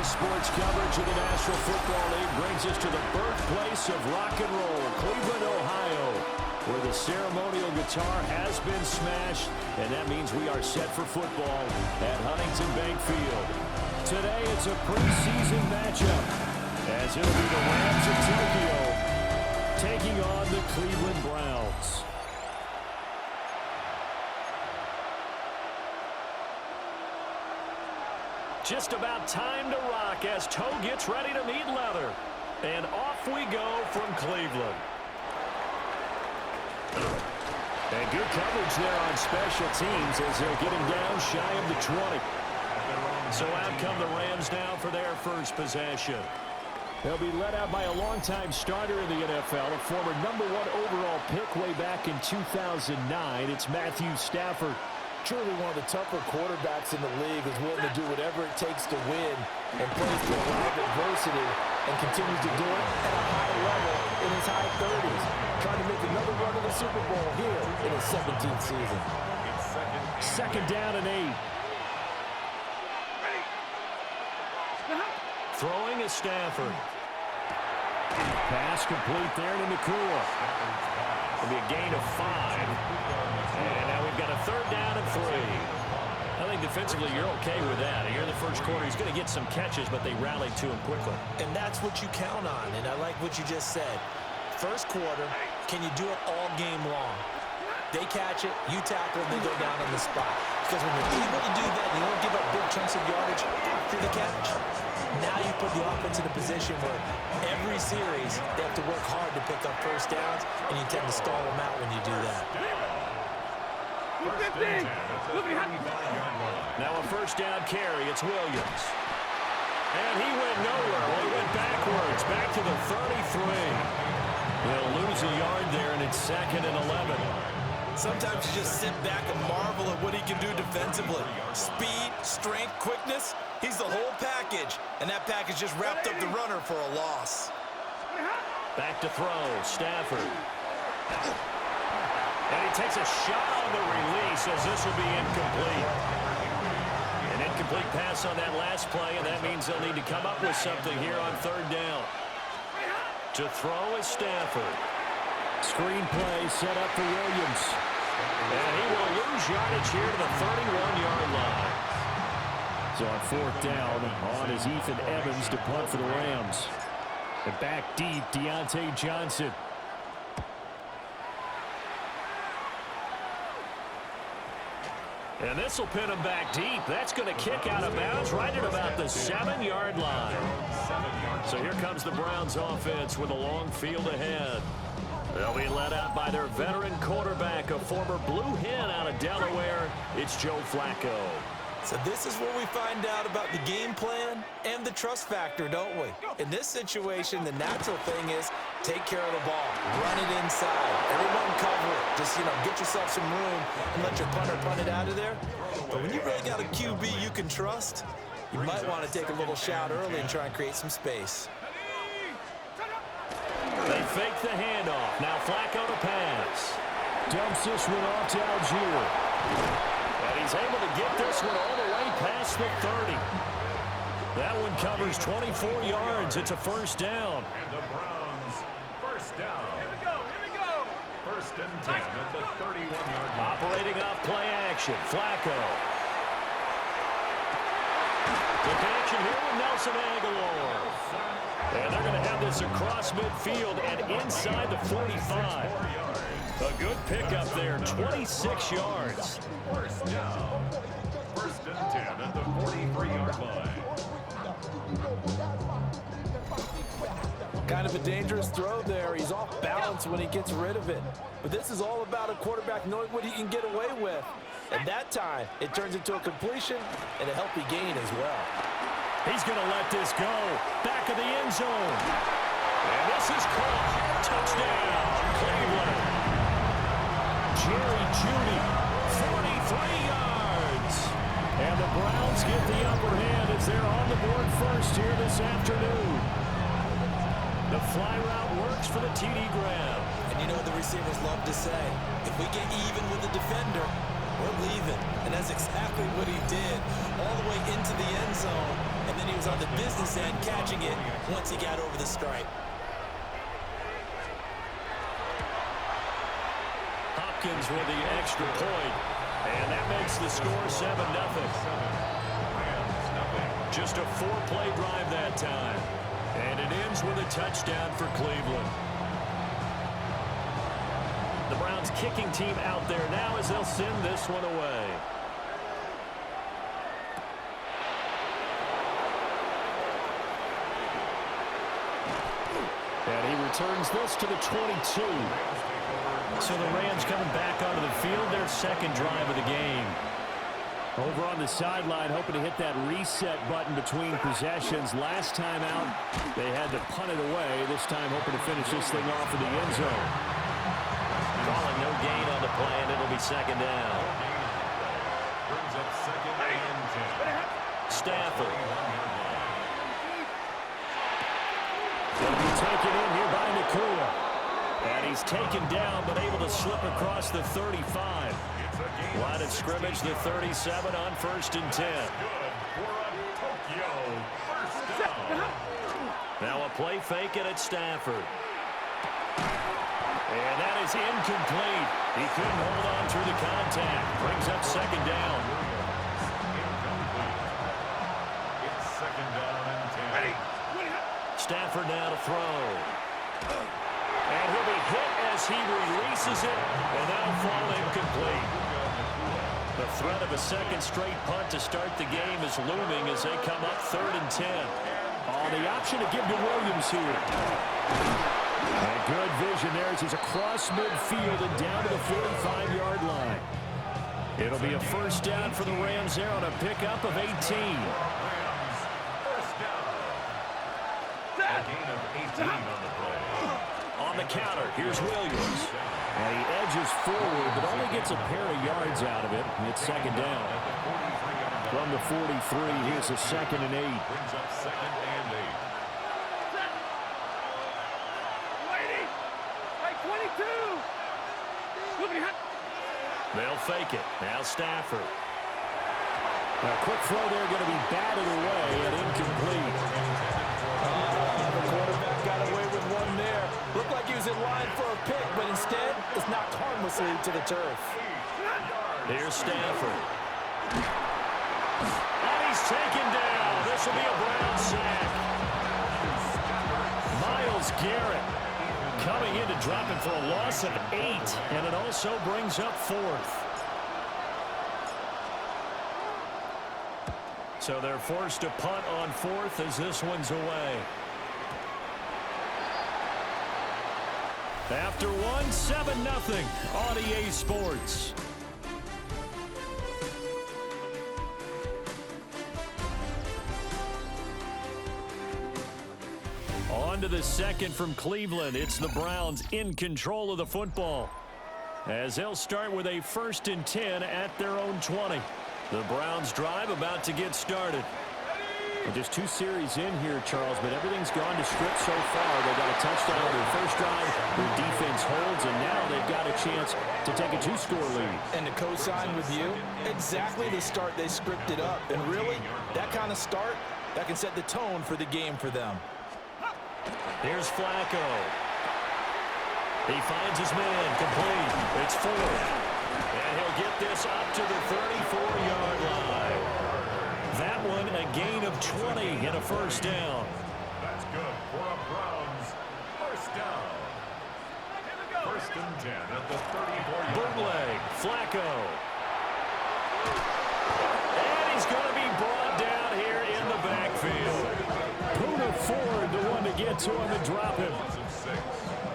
sports coverage of the National Football League brings us to the birthplace of rock and roll, Cleveland, Ohio, where the ceremonial guitar has been smashed, and that means we are set for football at Huntington Bank Field. Today it's a preseason matchup, as it'll be the Rams of Tokyo taking on the Cleveland Browns. Just about time to rock as Toe gets ready to meet leather. And off we go from Cleveland. And good coverage there on special teams as they'll get him down shy of the 20. So out come the Rams now for their first possession. They'll be led out by a longtime starter in the NFL, a former #1 overall pick way back in 2009. It's Matthew Stafford. Truly one of the tougher quarterbacks in the league, is willing to do whatever it takes to win and plays through a lot of adversity and continues to do it at a high level in his high 30s. Trying to make another run to the Super Bowl here in his 17th season. Second down and 8. Throwing is Stafford. Pass complete there to Nakua. It'll be a gain of 5. And now we've got a third down and 3. I think defensively you're okay with that. Here in the first quarter, he's going to get some catches, but they rallied to him quickly. And that's what you count on, and I like what you just said. First quarter, can you do it all game long? They catch it, you tackle, and they go down on the spot. Because when you're able to do that, you don't give up big chunks of yardage after the catch. Now you put the offense in a position where every series they have to work hard to pick up first downs, and you tend to stall them out when you do that. Now a first down carry. It's Williams. And he went nowhere. Well, he went backwards, back to the 33. He'll lose a yard there, and it's 2nd and 11. Sometimes you just sit back and marvel at what he can do defensively. Speed, strength, quickness. He's the whole package, and that package just wrapped up the runner for a loss. Back to throw, Stafford. And he takes a shot on the release as this will be incomplete. An incomplete pass on that last play, and that means they'll need to come up with something here on third down. To throw is Stafford. Screen play set up for Williams. And he will lose yardage here to the 31-yard line. So on fourth down, on is Ethan Evans to punt for the Rams. And back deep, Deontay Johnson. And this will pin him back deep. That's going to kick out of bounds right at about the 7-yard line. So here comes the Browns offense with a long field ahead. They'll be led out by their veteran quarterback, a former Blue Hen out of Delaware. It's Joe Flacco. So this is where we find out about the game plan and the trust factor, don't we? In this situation, the natural thing is take care of the ball. Run it inside. Everyone cover it. Just, get yourself some room and let your punter punt it out of there. But when you really got a QB you can trust, you might want to take a little shot early and try and create some space. They fake the handoff. Now Flacco to pass. Dumps this one off to Algier. And he's able to get this one all the way past the 30. That one covers 24 yards. It's a first down. And the Browns, first down. Here we go. First and 10 at the 31-yard line. Operating off play action. Flacco. The connection here with Nelson Aguilar. And they're going to have this across midfield and inside the 45. A good pickup there, 26 yards. First down. First and 10 at the 43-yard line. Kind of a dangerous throw there. He's off balance when he gets rid of it. But this is all about a quarterback knowing what he can get away with. And that time, it turns into a completion and a healthy gain as well. He's going to let this go. Back of the end zone. And this is caught. Touchdown, Cleveland. Jerry Jeudy, 43 yards. And the Browns get the upper hand as they're on the board first here this afternoon. The fly route works for the TD grab. And you know what the receivers love to say? If we get even with the defender, we're leaving. And that's exactly what he did, all the way into the end zone. And and then he was on the business end catching it once he got over the stripe. Hopkins with the extra point, and that makes the score 7-0. Just a 4-play drive that time, and it ends with a touchdown for Cleveland. The Browns kicking team out there now as they'll send this one away. And he returns this to the 22. So the Rams coming back onto the field, their second drive of the game. Over on the sideline, hoping to hit that reset button between possessions. Last time out, they had to punt it away. This time hoping to finish this thing off in the end zone. Calling no gain on the play, and it'll be second down. Brings up second and 10. Stafford. Going to be taken in here by Nakua. And he's taken down, but able to slip across the 35. Line of scrimmage, the 37 on 1st and 10. Now a play fake it at Stafford. And that is incomplete. He couldn't hold on through the contact. Brings up second down. It's second down and 10. Stafford now to throw. And he'll be hit as he releases it, and that'll fall incomplete. The threat of a second straight punt to start the game is looming as they come up 3rd and 10. Oh, the option to give to Williams here. And good vision there as he's across midfield and down to the 45-yard line. It'll be a first down for the Rams there on a pickup of 18. A gain of 18 on the play. On the counter, here's Williams. And he edges forward, but only gets a pair of yards out of it. It's second down. From the 43, here's a 2nd and 8. Brings up 2nd and 8. They'll fake it. Now Stafford. A quick throw there going to be batted away and incomplete. The quarterback got away with one there. Looked like he was in line for a pick, but instead it's knocked harmlessly to the turf. Here's Stafford. And he's taken down. This will be a Brown sack. Myles Garrett coming in to drop him for a loss of 8, and it also brings up 4th. So they're forced to punt on 4th as this one's away. After one, 7-0 on EA Sports. On to the second from Cleveland. It's the Browns in control of the football, as they'll start with a 1st and 10 at their own 20. The Browns drive about to get started. Well, just 2 series in here, Charles, but everything's gone to script so far. They got a touchdown on their first drive. Their defense holds, and now they've got a chance to take a 2-score lead. And to co-sign with you, exactly the start they scripted up. And really, that kind of start, that can set the tone for the game for them. Here's Flacco. He finds his man, complete. It's 4th. And he'll get this up to the 34-yard line. That one a gain of 20 and a first down. That's good for a Browns first down. 1st and 10 at the 34-yard line. Bootleg, Flacco. And he's going to be brought down here in the backfield. Poona Ford, the one to get to him and drop him. Loss of 6.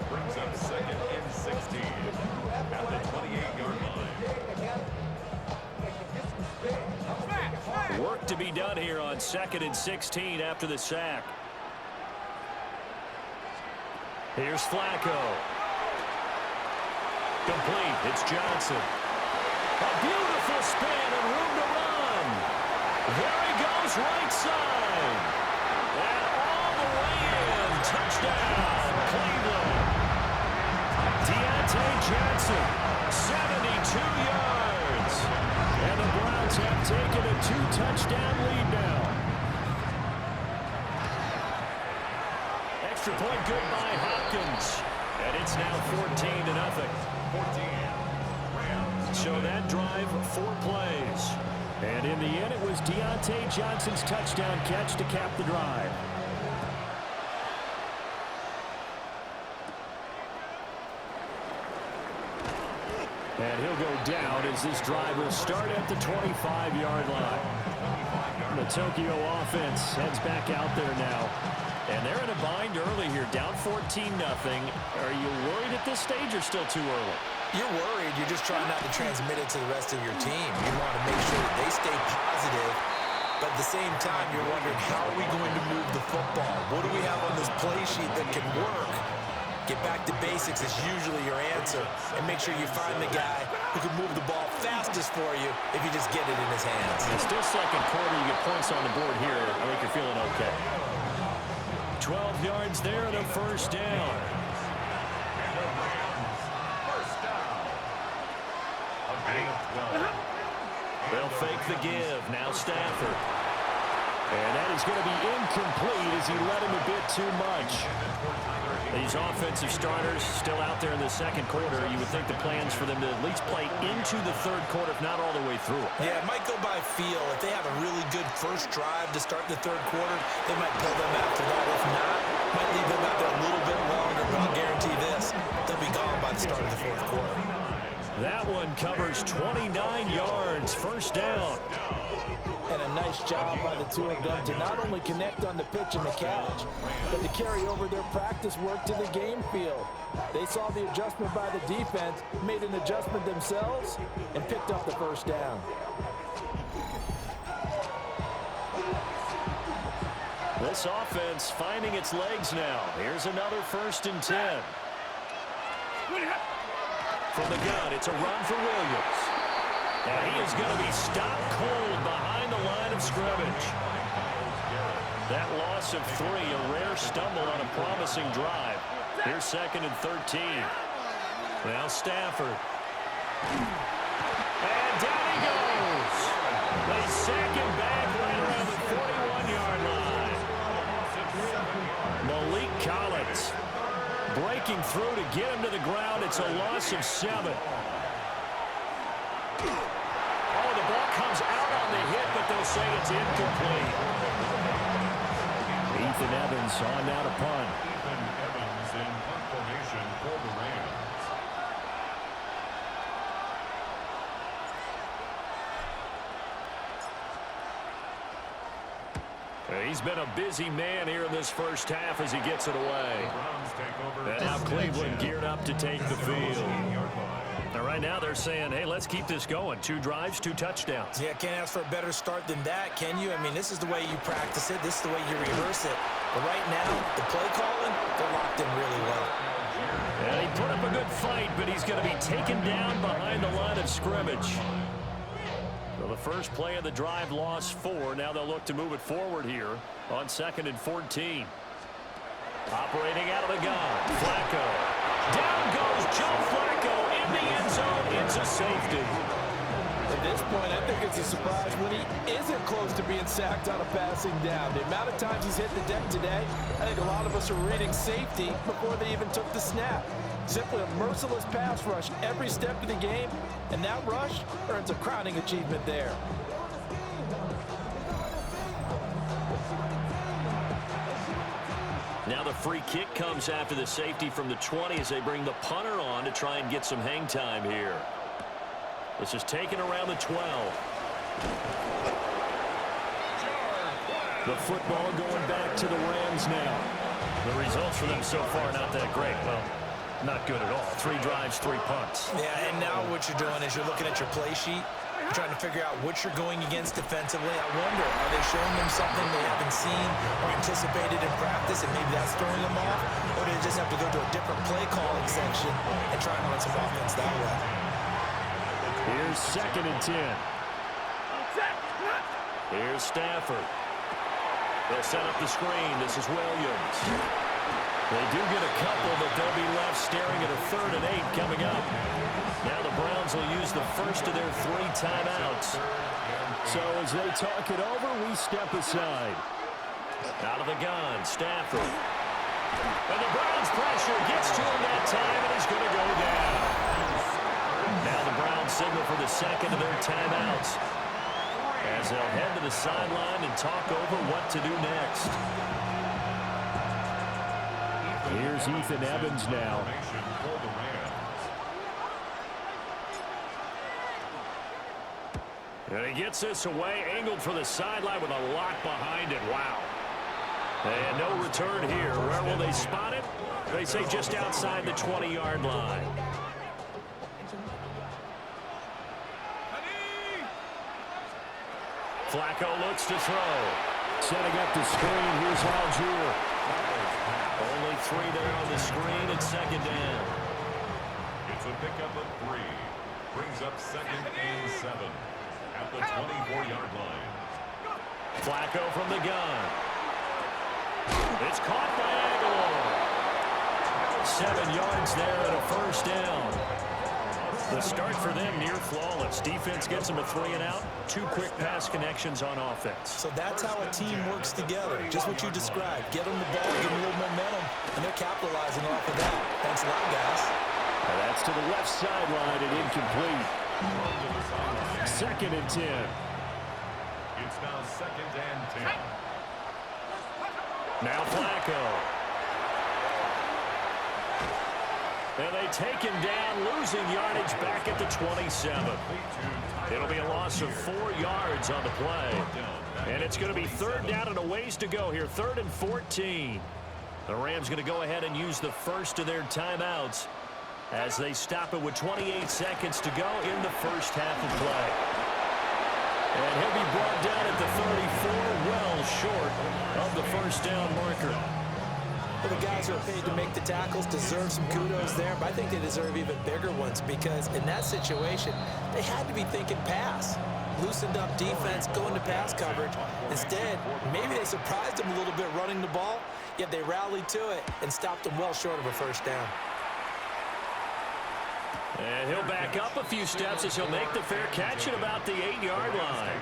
Brings up 2nd and 16 at the 28-yard line. Work to be done here on 2nd and 16 after the sack. Here's Flacco. Complete. It's Johnson. A beautiful spin and room to run. There he goes, right side. And all the way in. Touchdown, Cleveland. Deontay Johnson, 72 yards. And the Browns have taken a 2-touchdown lead now. extra point good by Hopkins. And it's now 14-0. 14. Rams. So that drive, 4 plays. And in the end, it was Deontay Johnson's touchdown catch to cap the drive. And he'll go down as this drive will start at the 25-yard line. The Tokyo offense heads back out there now. And they're in a bind early here, down 14-0. Are you worried at this stage or still too early? You're worried. You're just trying not to transmit it to the rest of your team. You want to make sure that they stay positive, but at the same time, you're wondering, how are we going to move the football? What do we have on this play sheet that can work? Get back to basics is usually your answer, and make sure you find the guy who can move the ball fastest for you if you just get it in his hands. It's still second quarter. You get points on the board here. I think you're feeling okay. 12 yards there and a first down. They'll fake the give. Now Stafford. And that is going to be incomplete as he led him a bit too much. These offensive starters still out there in the second quarter. You would think the plan's for them to at least play into the third quarter, if not all the way through it. Yeah, it might go by feel. If they have a really good first drive to start the third quarter, they might pull them after that. If not, might leave them out there a little bit longer, but I'll guarantee this, they'll be gone by the start of the fourth quarter. That one covers 29 yards, first down. And a nice job by the two of them to not only connect on the pitch and the catch, but to carry over their practice work to the game field. They saw the adjustment by the defense, made an adjustment themselves, and picked up the first down. This offense finding its legs now. Here's another 1st and 10. From the gun, it's a run for Williams. And he is going to be stopped cold behind the line of scrimmage. That loss of 3, a rare stumble on a promising drive. Here's 2nd and 13. Now Stafford. And down he goes. They sack him back right around the 41-yard line. Malik Collins breaking through to get him to the ground. It's a loss of 7. Oh, the ball comes out on the hit, but they'll say it's incomplete. Ethan Evans on now to punt. Ethan Evans in punt formation for the Rams. He's been a busy man here in this first half as he gets it away. And now Cleveland geared up to take the field. Now right now they're saying, hey, let's keep this going. 2 drives, 2 touchdowns. Yeah, can't ask for a better start than that, can you? I mean, this is the way you practice it. This is the way you rehearse it. But right now, the play calling, they're locked in really well. And he put up a good fight, but he's going to be taken down behind the line of scrimmage. So the first play of the drive lost 4. Now they'll look to move it forward here on 2nd and 14. Operating out of the gun. Flacco. Down goes Joe Flacco in the end zone. It's a safety. At this point, I think it's a surprise when he isn't close to being sacked on a passing down. The amount of times he's hit the deck today, I think a lot of us are reading safety before they even took the snap. Simply a merciless pass rush every step of the game, and that rush earns a crowning achievement there. Now the free kick comes after the safety from the 20 as they bring the punter on to try and get some hang time here. This is taken around the 12. The football going back to the Rams now. The results for them so far not that great. Well, not good at all. 3 drives, 3 punts. Yeah, and now what you're doing is you're looking at your play sheet. You're trying to figure out what you're going against defensively. I wonder, are they showing them something they haven't seen or anticipated in practice, and maybe that's throwing them off? Or do they just have to go to a different play calling section and try and run some offense that way? Here's 2nd and 10. Here's Stafford. They'll set up the screen. This is Williams. They do get a couple, but they'll be left staring at a 3rd and 8 coming up. Now the Browns will use the first of their 3 timeouts. So as they talk it over, we step aside. Out of the gun, Stafford. And the Browns pressure gets to him that time, and he's going to go down. Now the Browns signal for the second of their timeouts, as they'll head to the sideline and talk over what to do next. Here's Ethan Evans now. And he gets this away, angled for the sideline with a lock behind it. Wow. And no return here. Where will they spot it? They say just outside the 20-yard line. Flacco looks to throw. Setting up the screen. Here's Algier. Only 3 there on the screen at second down. It's a pickup of 3. Brings up 2nd and 7 at the 24-yard line. Flacco from the gun. It's caught by Aguilar. 7 yards there and a first down. The start for them near flawless. Defense gets them a 3 and out. 2 quick pass connections on offense. So that's how a team works together. Just what you described. Get them the ball, give them a little momentum, and they're capitalizing off of that. Thanks a lot, guys. And that's to the left sideline and incomplete. 2nd and 10. It's now 2nd and 10. Now Flacco. And they take him down, losing yardage back at the 27. It'll be a loss of 4 yards on the play. And it's going to be 3rd down and a ways to go here. 3rd and 14. The Rams going to go ahead and use the first of their timeouts as they stop it with 28 seconds to go in the first half of play. And he'll be brought down at the 34, well short of the first down marker. Well, the guys who are paid to make the tackles deserve some kudos there, but I think they deserve even bigger ones because in that situation, they had to be thinking pass. Loosened up defense, going to pass coverage. Instead, maybe they surprised them a little bit running the ball, yet they rallied to it and stopped them well short of a first down. And he'll back up a few steps as he'll make the fair catch at about the 8-yard line.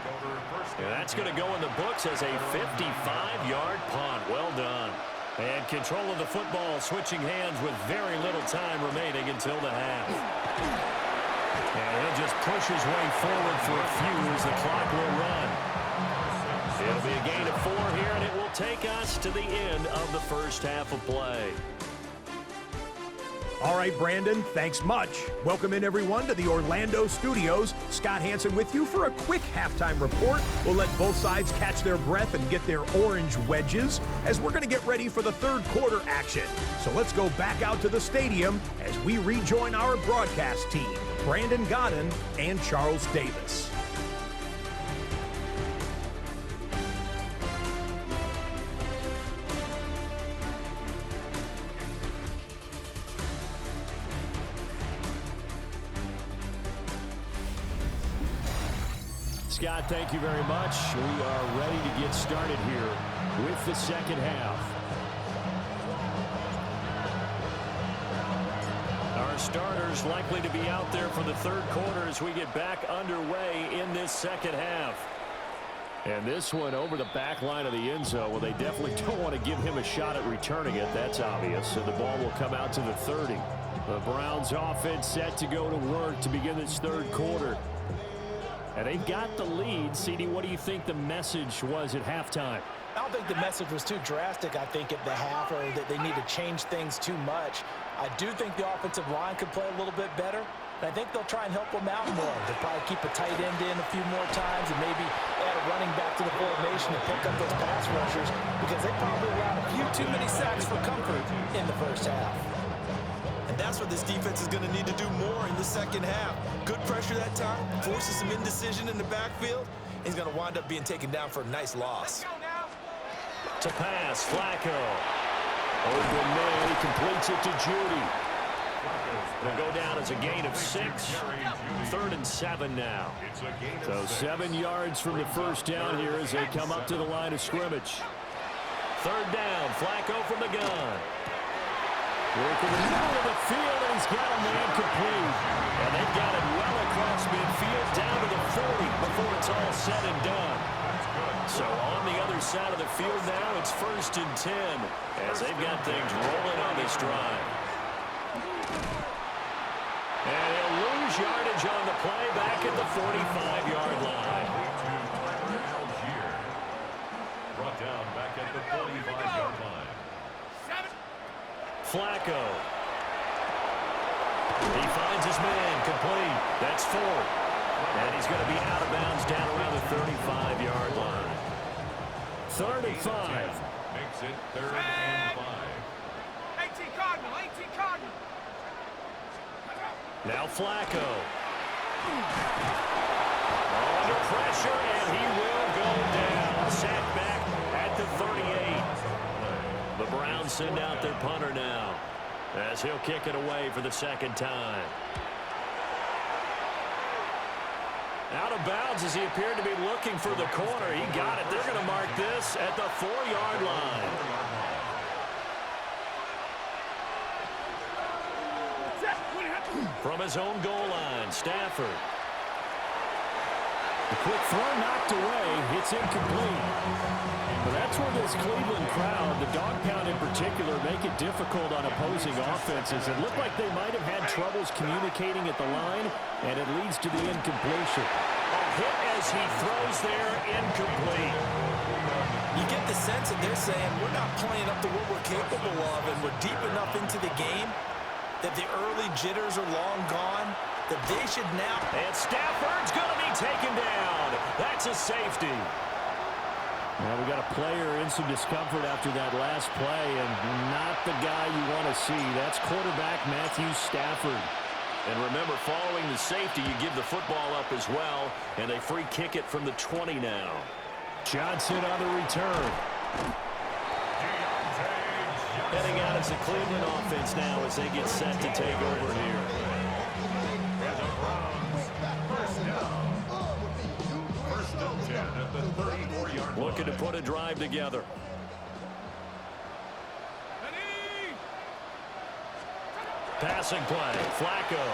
And that's going to go in the books as a 55-yard punt. Well done. And control of the football switching hands with very little time remaining until the half. And he'll just push his way forward for a few as the clock will run. It'll be a gain of 4 here, and it will take us to the end of the first half of play. All right, Brandon, thanks much. Welcome in, everyone, to the Orlando studios. Scott Hansen with you for a quick halftime report. We'll let both sides catch their breath and get their orange wedges as we're going to get ready for the third quarter action. So let's go back out to the stadium as we rejoin our broadcast team, Brandon Godden and Charles Davis. Scott, thank you very much. We are ready to get started here with the second half. Our starters likely to be out there for the third quarter as we get back underway in this second half. And this one over the back line of the end zone. Well, they definitely don't want to give him a shot at returning it. That's obvious. So the ball will come out to the 30. The Browns offense set to go to work to begin this third quarter. And they've got the lead. CD, what do you think the message was at halftime? I don't think the message was too drastic, I think, at the half, or that they need to change things too much. I do think the offensive line could play a little bit better, and I think they'll try and help them out more. They'll probably keep a tight end in a few more times and maybe add a running back to the formation to pick up those pass rushers because they probably allowed a few too many sacks for comfort in the first half. And that's what this defense is going to need to do more in the second half. Good pressure that time, forces some indecision in the backfield. He's going to wind up being taken down for a nice loss. To pass, Flacco. Open man, he completes it to Judy. It'll go down as a gain of 6. 3rd and 7 now. So 7 yards from the first down here as they come up to the line of scrimmage. 3rd down, Flacco from the gun. Work in the middle of the field, and he's got a man complete. And they've got it well across midfield down to the 40 before it's all said and done. So on the other side of the field now, it's 1st and 10 as they've got things rolling on this drive. And he'll lose yardage on the play back at the 45-yard line. Brought down back at the 45-yard line. Flacco. He finds his man complete. That's 4. And he's going to be out of bounds down around the 35-yard line. 3rd and 5. Makes it 3rd and 5. 18 Cardinal, 18 Cardinal. Now Flacco. Under pressure, and he will go down. Sacked back at the 38. The Browns send out their punter now as he'll kick it away for the 2nd time. Out of bounds as he appeared to be looking for the corner. He got it. They're going to mark this at the 4-yard line. From his own goal line, Stafford. The quick throw knocked away. It's incomplete. But that's where this Cleveland crowd, the dog pound in particular, make it difficult on opposing offenses. It looked like they might have had troubles communicating at the line, and it leads to the incompletion. A hit as he throws there, incomplete. You get the sense that they're saying we're not playing up to what we're capable of, and we're deep enough into the game that the early jitters are long gone, that they should now. And Stafford's going to be taken down. That's a safety. Well, we got a player in some discomfort after that last play, and not the guy you want to see. That's quarterback Matthew Stafford. And remember, following the safety, you give the football up as well, and they free kick it from the 20 now. Johnson on the return. Heading out as the Cleveland offense now as they get set to take over here. And the Browns, 1st down. 1st and 10 at the 34-yard line. Looking to put a drive together. Passing play, Flacco.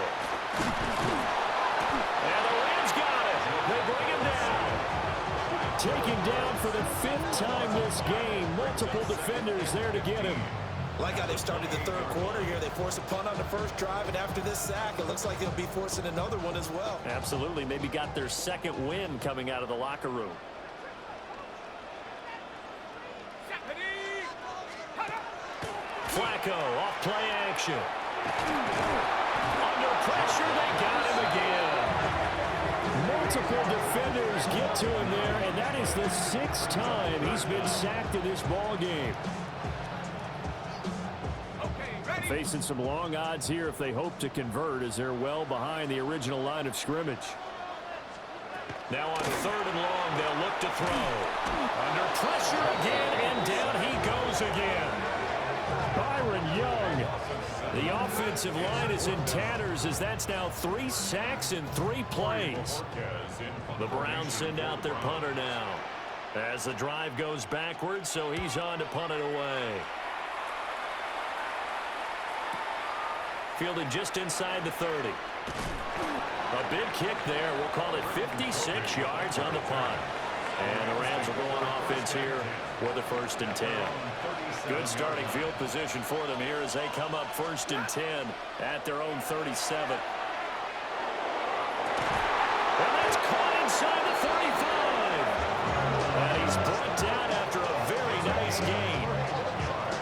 And the Rams got it. They bring him down. Taken down for the 5th time this game. Multiple defenders there to get him. Like how they started the 3rd quarter here. They force a punt on the 1st drive, and after this sack, it looks like they'll be forcing another one as well. Absolutely. Maybe got their 2nd win coming out of the locker room. Flacco off play action. Under pressure, they got him again. Multiple defenders get to him there, and that is the 6th time he's been sacked in this ball game. Facing some long odds here if they hope to convert, as they're well behind the original line of scrimmage. Now on 3rd and long, they'll look to throw. Under pressure again, and down he goes again. Byron Young. The offensive line is in tatters as that's now 3 sacks in 3 plays. The Browns send out their punter now as the drive goes backwards, so he's on to punt it away. Fielded just inside the 30. A big kick there. We'll call it 56 yards on the punt. And the Rams will go on offense here for the 1st and 10. Good starting field position for them here as they come up 1st and 10 at their own 37. And that's caught inside the 35. And he's brought down after a very nice gain.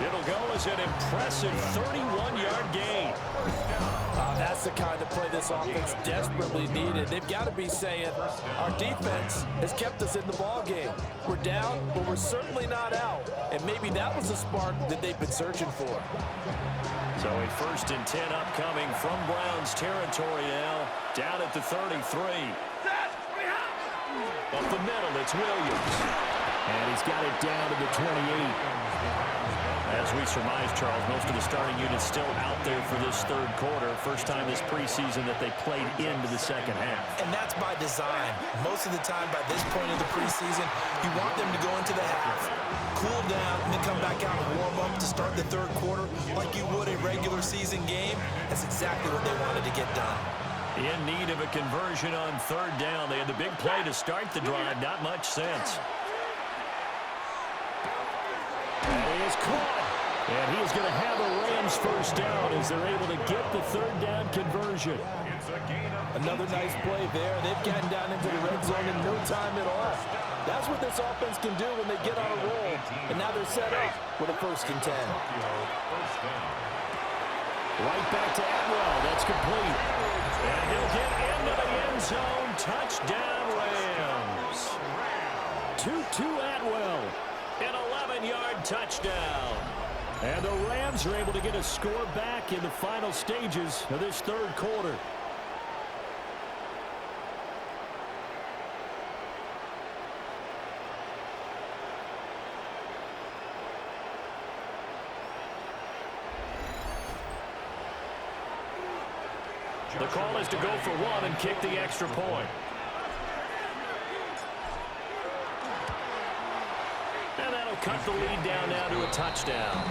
It'll go as an impressive 31-yard gain. That's the kind of play this offense desperately needed. They've got to be saying, our defense has kept us in the ball game. We're down, but we're certainly not out. And maybe that was the spark that they've been searching for. So a 1st and 10 upcoming from Browns territory now, down at the 33. Up the middle, it's Williams. And he's got it down to the 28. As we surmise, Charles, most of the starting units still out there for this 3rd quarter. First time this preseason that they played into the 2nd half. And that's by design. Most of the time by this point of the preseason, you want them to go into the half, cool down, and then come back out and warm up to start the 3rd quarter like you would a regular season game. That's exactly what they wanted to get done. In need of a conversion on 3rd down. They had the big play to start the drive. Not much sense. is caught. And he is going to have a Rams first down as they're able to get the third down conversion. Another nice play there. They've gotten down into the red zone in no time at all. That's what this offense can do when they get on a roll. And now they're set up with a 1st and 10. Right back to Atwell. That's complete. And he'll get into the end zone. Touchdown, Rams. 2-2 Atwell. An 11-yard touchdown. And the Rams are able to get a score back in the final stages of this third quarter. The call is to go for one and kick the extra point. And that'll cut the lead down now to a touchdown.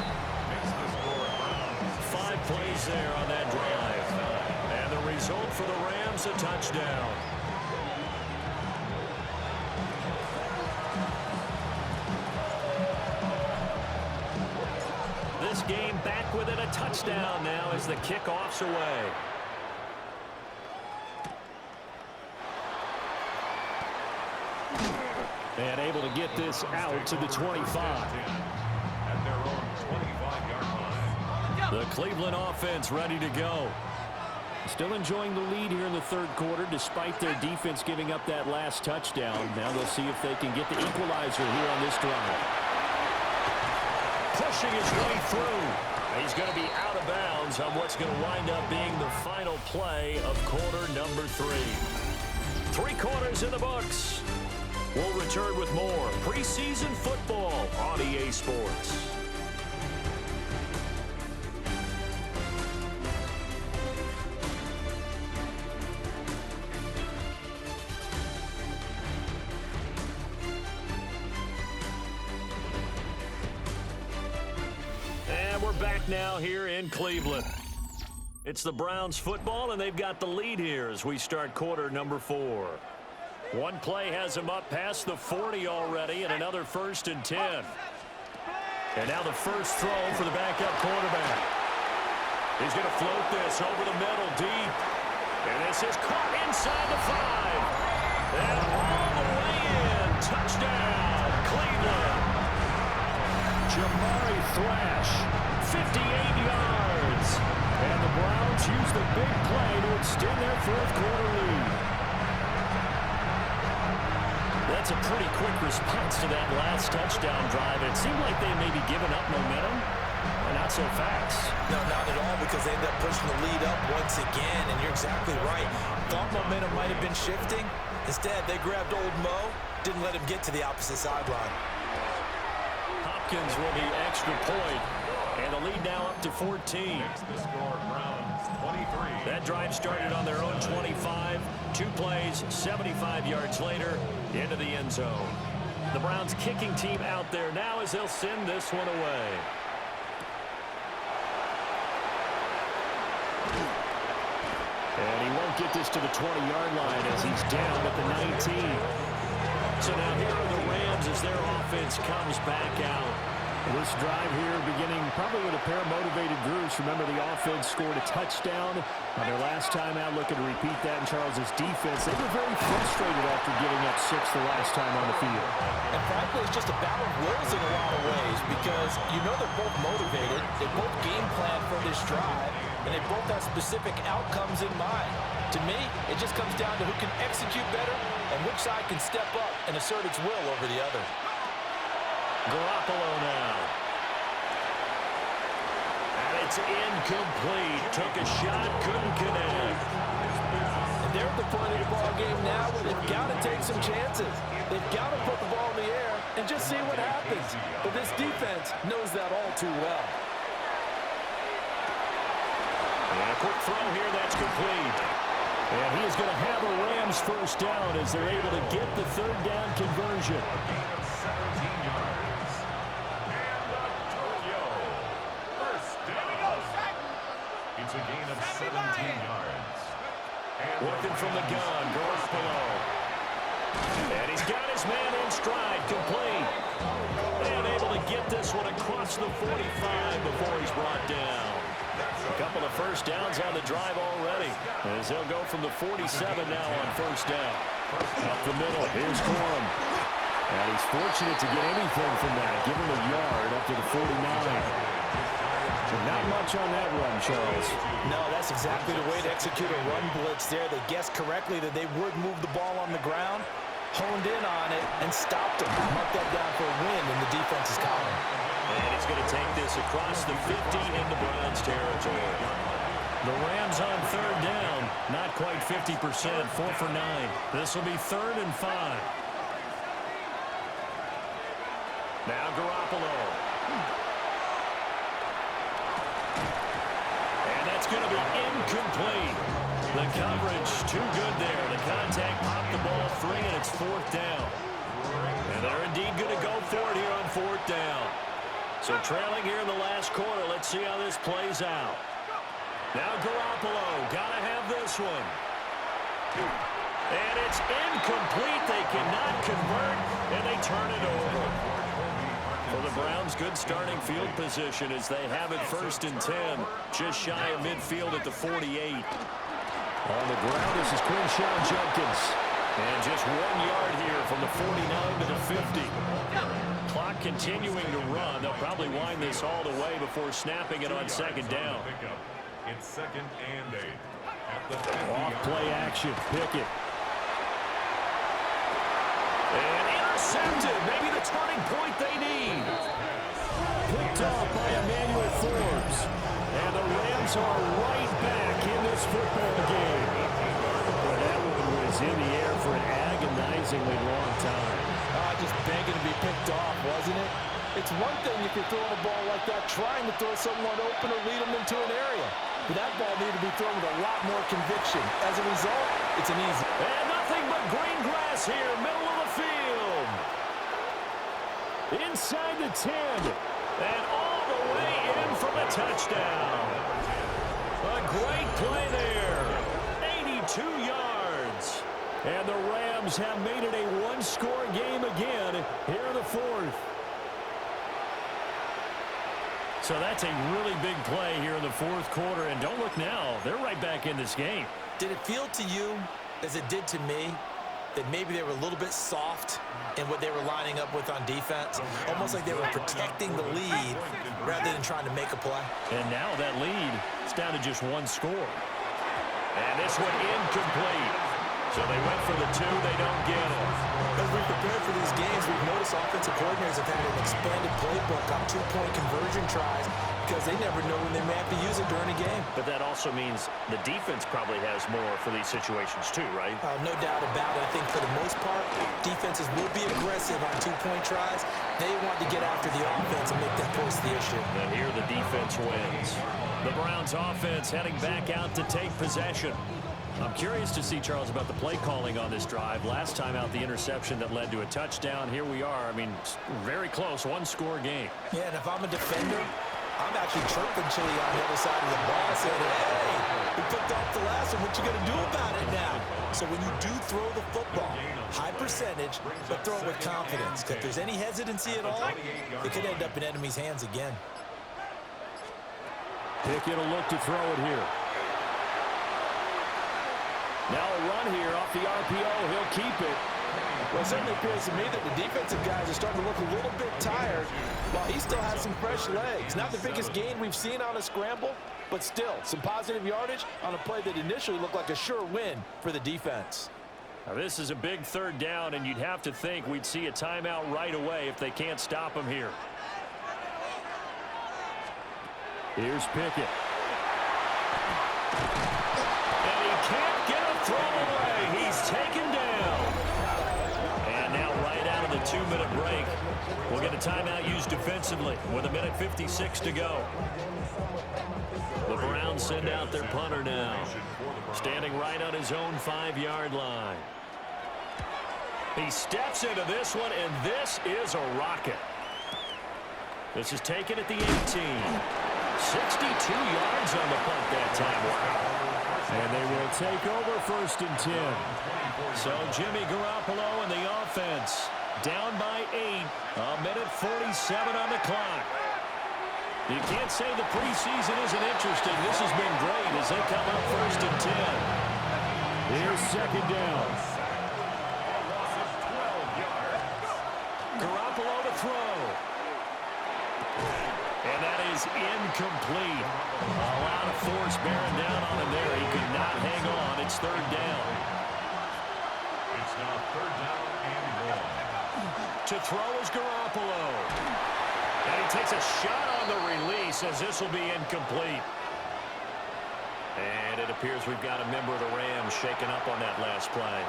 5 plays there on that drive. And the result for the Rams, a touchdown. This game back within a touchdown now as the kickoff's away. And able to get this out to the 25. At their own 25-yard line. The Cleveland offense ready to go. Still enjoying the lead here in the third quarter despite their defense giving up that last touchdown. Now they'll see if they can get the equalizer here on this drive. Pushing his way through. He's going to be out of bounds on what's going to wind up being the final play of quarter number 3. 3 quarters in the books. We'll return with more preseason football on EA Sports. And we're back now here in Cleveland. It's the Browns football, and they've got the lead here as we start quarter number 4. One play has him up past the 40 already, and another 1st and 10. And now the first throw for the backup quarterback. He's going to float this over the middle deep. And this is caught inside the 5. And all the way in. Touchdown, Cleveland. Jamari Thrash, 58 yards. And the Browns use the big play to extend their fourth quarter lead. That's a pretty quick response to that last touchdown drive. It seemed like they may be giving up momentum, but not so fast. No, not at all, because they ended up pushing the lead up once again, and you're exactly right. Thought momentum might have been shifting. Instead, they grabbed old Mo, didn't let him get to the opposite sideline. Hopkins will be extra point, and the lead now up to 14. The score, Browns 23. That drive started on their own 25. 2 plays, 75 yards later, into the end zone. The Browns kicking team out there now as they'll send this one away. And he won't get this to the 20-yard line as he's down at the 19. So now here are the Rams as their offense comes back out. This drive here beginning probably with a pair of motivated groups. Remember, the offense scored a touchdown on their last time out. Looking to repeat that in Charles's defense. They were very frustrated after giving up 6 the last time on the field. And frankly, it's just a battle of wills in a lot of ways because you know they're both motivated. They both game plan for this drive, and they both have specific outcomes in mind. To me, it just comes down to who can execute better and which side can step up and assert its will over the other. Garoppolo now. And it's incomplete. Took a shot, couldn't connect. And they're at the point of the ball game now where they've got to take some chances. They've got to put the ball in the air and just see what happens. But this defense knows that all too well. And a quick throw here, that's complete. And he is going to have a Rams first down as they're able to get the third down conversion. It's a gain of 17 yards. Working from the gun, Garoppolo. And he's got his man in stride, complete. And able to get this one across the 45 before he's brought down. A couple of first downs on the drive already, as they'll go from the 47 now on first down. Up the middle, here's Corum. And he's fortunate to get anything from that. Give him a yard up to the 49. Not much on that run, Charles. No, that's exactly the way to execute a run blitz there. They guessed correctly that they would move the ball on the ground, honed in on it, and stopped him. Mark that down for a win in the defense's column. And he's going to take this across the 50 into Browns territory. The Rams on third down, not quite 50%, 4 for 9. This will be 3rd and 5. Now Garoppolo. And that's going to be incomplete. The coverage too good there. The contact popped the ball free, and it's 4th down. And they're indeed going to go for it here on 4th down. So trailing here in the last quarter. Let's see how this plays out. Now Garoppolo, gotta have this one. And it's incomplete. They cannot convert, and they turn it over. For the Browns, good starting field position as they have it 1st and 10. Just shy of midfield at the 48. On the ground, this is Quinshaw Judkins. And just 1 yard here from the 49 to the 50. Clock continuing to run. They'll probably wind this all the way before snapping it on 2nd down. It's 2nd and 8. Off play action. Pickett. And intercepted. Maybe the turning point they need. Picked off by Emmanuel Forbes. And the Rams are right back in this football game. Well, that one was in the air for an agonizingly long time. Just begging to be picked off, wasn't it? It's one thing if you're throwing a ball like that, trying to throw someone open or lead them into an area. But that ball needed to be thrown with a lot more conviction. As a result, it's an easy. And nothing but green grass here, middle of the field. Inside the 10. And all the way in for the touchdown. A great play there. 82 yards. And the Rams have made it a one-score game again here in the 4th. So that's a really big play here in the 4th quarter. And don't look now, they're right back in this game. Did it feel to you, as it did to me, that maybe they were a little bit soft in what they were lining up with on defense? Almost like they were protecting the lead rather than trying to make a play. And now that lead is down to just 1 score. And this one incomplete. So they went for the 2, they don't get it. As we prepare for these games, we've noticed offensive coordinators have had an expanded playbook on 2-point conversion tries because they never know when they may have to use it during a game. But that also means the defense probably has more for these situations too, right? No doubt about it. I think for the most part, defenses will be aggressive on 2-point tries. They want to get after the offense and make that post the issue. And here the defense wins. The Browns offense heading back out to take possession. I'm curious to see, Charles, about the play calling on this drive. Last time out, the interception that led to a touchdown. Here we are. I mean, very close, 1-score game. Yeah, and if I'm a defender, I'm actually chirping Chili on the other side of the ball, saying, hey, we picked off the last one. What you going to do about it now? So when you do throw the football, high percentage, but throw it with confidence. Because if there's any hesitancy at all, it could end up in enemy's hands again. Pickett will look to throw it here. Now a run here off the RPO. He'll keep it. Well, it certainly appears to me that the defensive guys are starting to look a little bit tired while he still has some fresh legs. Not the biggest gain we've seen on a scramble, but still some positive yardage on a play that initially looked like a sure win for the defense. Now this is a big 3rd down, and you'd have to think we'd see a timeout right away if they can't stop him here. Here's Pickett. And he can't get a throw away. He's taken down. And now right out of the 2-minute break, we'll get a timeout used defensively with 1:56 to go. The Browns send out their punter now, standing right on his own 5-yard line. He steps into this one, and this is a rocket. This is taken at the 18. 62 yards on the punt that time. Wow. And they will take over 1st and 10. So Jimmy Garoppolo and the offense down by 8. 1:47 on the clock. You can't say the preseason isn't interesting. This has been great as they come up 1st and 10. Here's 2nd down. Garoppolo to throw. And that is incomplete. A lot of force bearing down on him there. He could not hang on. It's 3rd down. It's now 3rd down and 1. To throw is Garoppolo. And he takes a shot on the release as this will be incomplete. And it appears we've got a member of the Rams shaken up on that last play.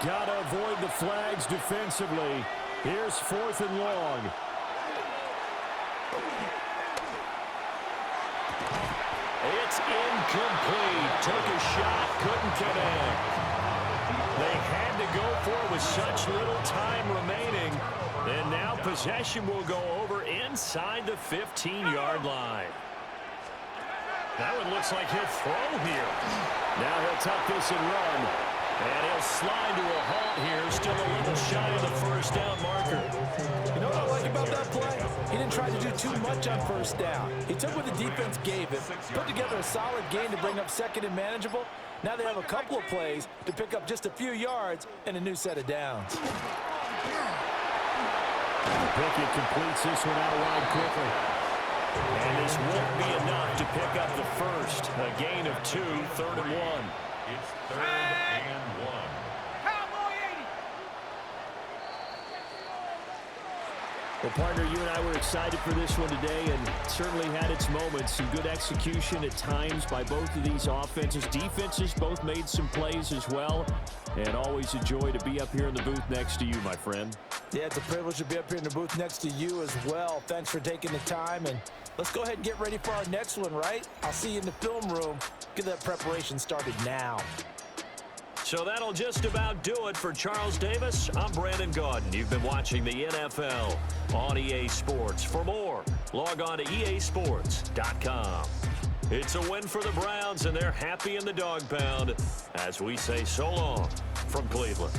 Got to avoid the flags defensively. Here's 4th and long. It's incomplete. Took a shot, couldn't connect. They had to go for it with such little time remaining. And now possession will go over inside the 15-yard line. That one looks like he'll throw here. Now he'll tuck this and run. And he'll slide to a halt here. Still a little shy of the 1st down marker. You know what I like about that play? He didn't try to do too much on 1st down. He took what the defense gave him, put together a solid gain to bring up 2nd and manageable. Now they have a couple of plays to pick up just a few yards and a new set of downs. Pickett completes this one out wide quickly. And this won't be enough to pick up the 1st. A gain of 2, 3rd and 1. It's 3rd and 1. Cowboy 80. Well, partner, you and I were excited for this one today, and certainly had its moments. Some good execution at times by both of these offenses. Defenses both made some plays as well. And always a joy to be up here in the booth next to you, my friend. Yeah, it's a privilege to be up here in the booth next to you as well. Thanks for taking the time, and let's go ahead and get ready for our next one, right? I'll see you in the film room. Get that preparation started now. So that'll just about do it for Charles Davis. I'm Brandon Gaudin. You've been watching the NFL on EA Sports. For more, log on to easports.com. It's a win for the Browns, and they're happy in the dog pound as we say so long from Cleveland.